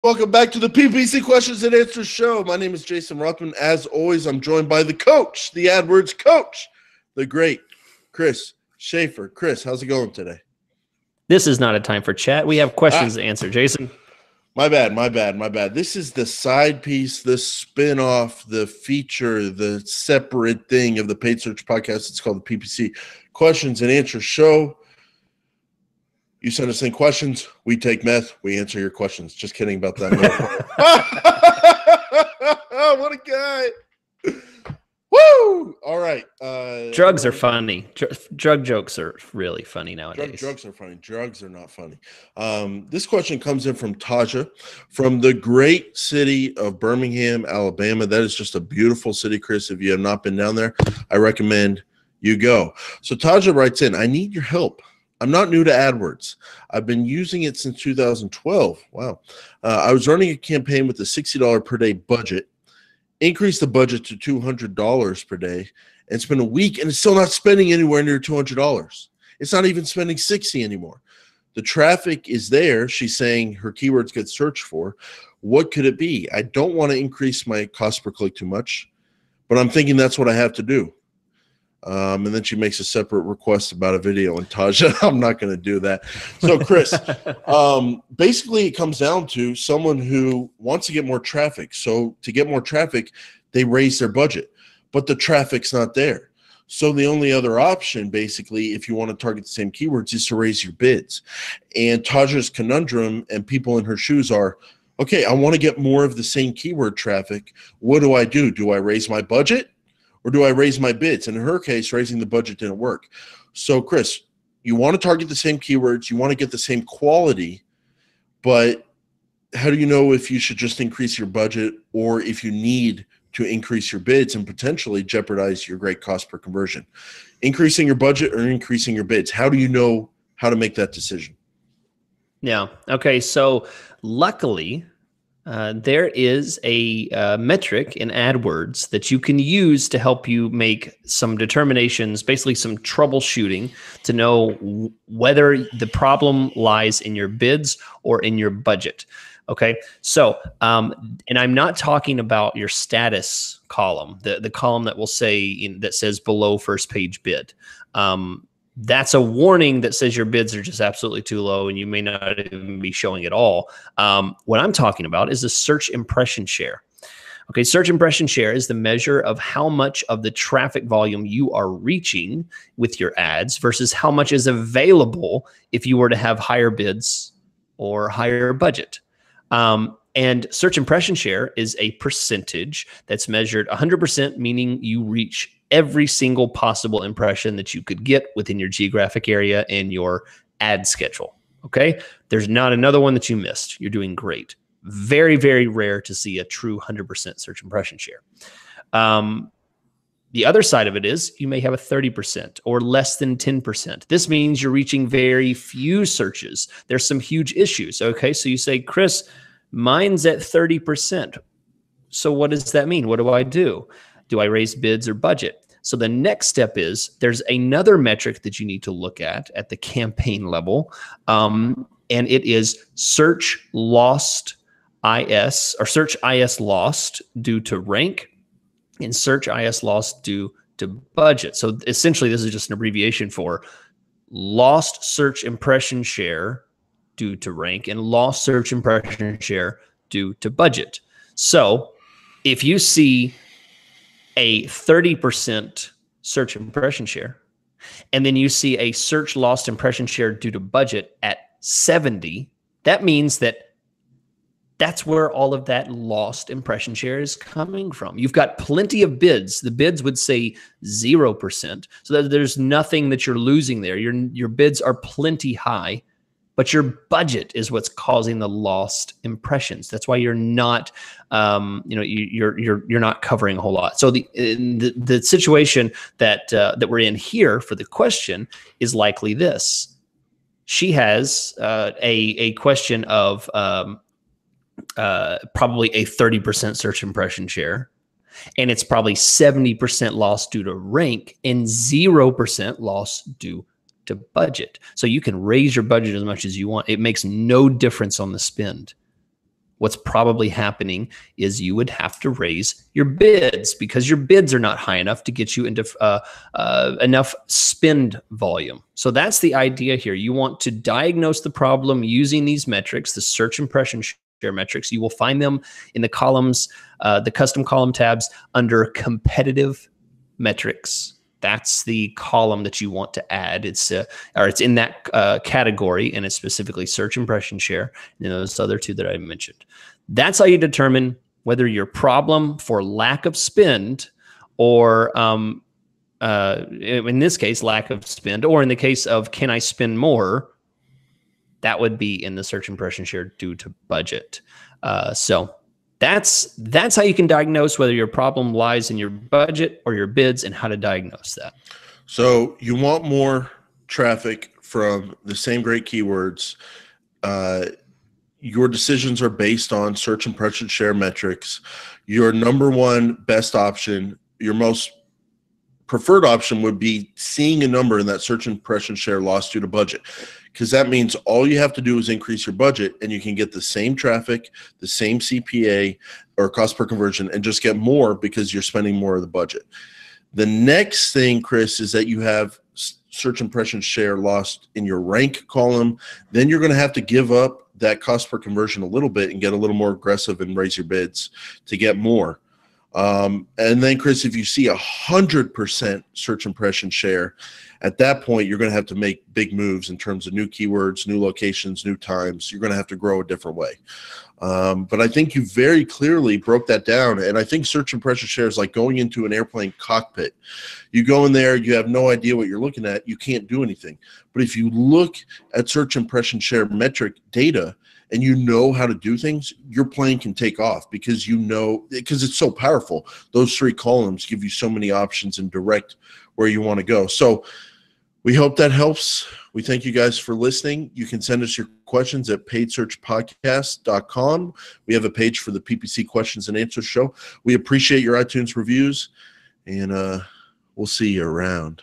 Welcome back to the PPC Questions and Answers Show. My name is Jason Rothman. As always, I'm joined by the coach, the AdWords coach, the great Chris Schaefer. Chris, how's it going today? This is not a time for chat. We have questions to answer, Jason. My bad. This is the side piece, the spin-off, the feature, the separate thing of the Paid Search Podcast. It's called the PPC Questions and Answers Show. You send us in questions, we take meth, we answer your questions. Just kidding about that. What a guy. Woo! All right. Drugs are funny. Drug jokes are really funny nowadays. Drugs are funny. Drugs are not funny. This question comes in from Taja from the great city of Birmingham, Alabama. That is just a beautiful city, Chris. If you have not been down there, I recommend you go. So Taja writes in, I need your help. I'm not new to AdWords. I've been using it since 2012. Wow. I was running a campaign with a $60 per day budget, increased the budget to $200 per day, and it's been a week and it's still not spending anywhere near $200. It's not even spending $60 anymore. The traffic is there. She's saying her keywords get searched for. What could it be? I don't want to increase my cost per click too much, but I'm thinking that's what I have to do. And then she makes a separate request about a video, and Taja, I'm not going to do that. So, Chris, basically it comes down to someone who wants to get more traffic. So to get more traffic, they raise their budget, but the traffic's not there. So the only other option, basically, if you want to target the same keywords, is to raise your bids. And Taja's conundrum and people in her shoes are, okay, I want to get more of the same keyword traffic. What do? Do I raise my budget? Or do I raise my bids? And in her case, raising the budget didn't work. So, Chris, you want to target the same keywords. You want to get the same quality. But how do you know if you should just increase your budget or if you need to increase your bids and potentially jeopardize your great cost per conversion? Increasing your budget or increasing your bids? How do you know how to make that decision? Yeah. Okay. So luckily, there is a metric in AdWords that you can use to help you make some determinations, basically some troubleshooting to know whether the problem lies in your bids or in your budget. Okay. So, and I'm not talking about your status column, the column that will say that says below first page bid. That's a warning that says your bids are just absolutely too low and you may not even be showing at all. What I'm talking about is the search impression share. Okay, search impression share is the measure of how much of the traffic volume you are reaching with your ads versus how much is available if you were to have higher bids or higher budget. And search impression share is a percentage that's measured 100%, meaning you reach every single possible impression that you could get within your geographic area and your ad schedule. Okay. There's not another one that you missed. You're doing great. Very, very rare to see a true 100% search impression share. The other side of it is you may have a 30% or less than 10%. This means you're reaching very few searches. There's some huge issues. Okay. So you say, Chris, mine's at 30%. So what does that mean? What do I do? Do I raise bids or budget? So the next step is there's another metric that you need to look at the campaign level. And it is search lost IS or search IS lost due to rank and search IS lost due to budget. So essentially this is just an abbreviation for lost search impression share due to rank and lost search impression share due to budget. So if you see a 30% search impression share, and then you see a search lost impression share due to budget at 70, that means that's where all of that lost impression share is coming from. You've got plenty of bids. The bids would say 0%. So that there's nothing that you're losing there. Your bids are plenty high, but your budget is what's causing the lost impressions. That's why you're not, you're not covering a whole lot. So the situation that we're in here for the question is likely this: she has a question of probably a 30% search impression share, and it's probably 70% loss due to rank and 0% loss due to budget. So you can raise your budget as much as you want. It makes no difference on the spend. what's probably happening is you would have to raise your bids because your bids are not high enough to get you into enough spend volume. So that's the idea here. You want to diagnose the problem using these metrics, the search impression share metrics. You will find them in the columns, the custom column tabs under competitive metrics. That's the column that you want to add. It's in that category, and it's specifically search impression share, and those other two that I mentioned. That's how you determine whether your problem for lack of spend, or in this case, lack of spend, or in the case of can I spend more, that would be in the search impression share due to budget. So that's how you can diagnose whether your problem lies in your budget or your bids, and how to diagnose that. So you want more traffic from the same great keywords. Your decisions are based on search impression share metrics. Your number one best option, your most preferred option would be seeing a number in that search impression share loss due to budget, because that means all you have to do is increase your budget and you can get the same traffic, the same CPA or cost per conversion, and just get more because you're spending more of the budget. The next thing, Chris, is that you have search impression share lost in your rank column. Then you're going to have to give up that cost per conversion a little bit and get a little more aggressive and raise your bids to get more. And then, Chris, if you see 100% search impression share, at that point, you're going to have to make big moves in terms of new keywords, new locations, new times. You're going to have to grow a different way. But I think you very clearly broke that down. And I think search impression share is like going into an airplane cockpit. You go in there, you have no idea what you're looking at. You can't do anything. But if you look at search impression share metric data, and you know how to do things, your plane can take off because you know, because it's so powerful. Those three columns give you so many options and direct where you want to go. So we hope that helps. We thank you guys for listening. You can send us your questions at paidsearchpodcast.com. We have a page for the PPC questions and answers show. We appreciate your iTunes reviews, and we'll see you around.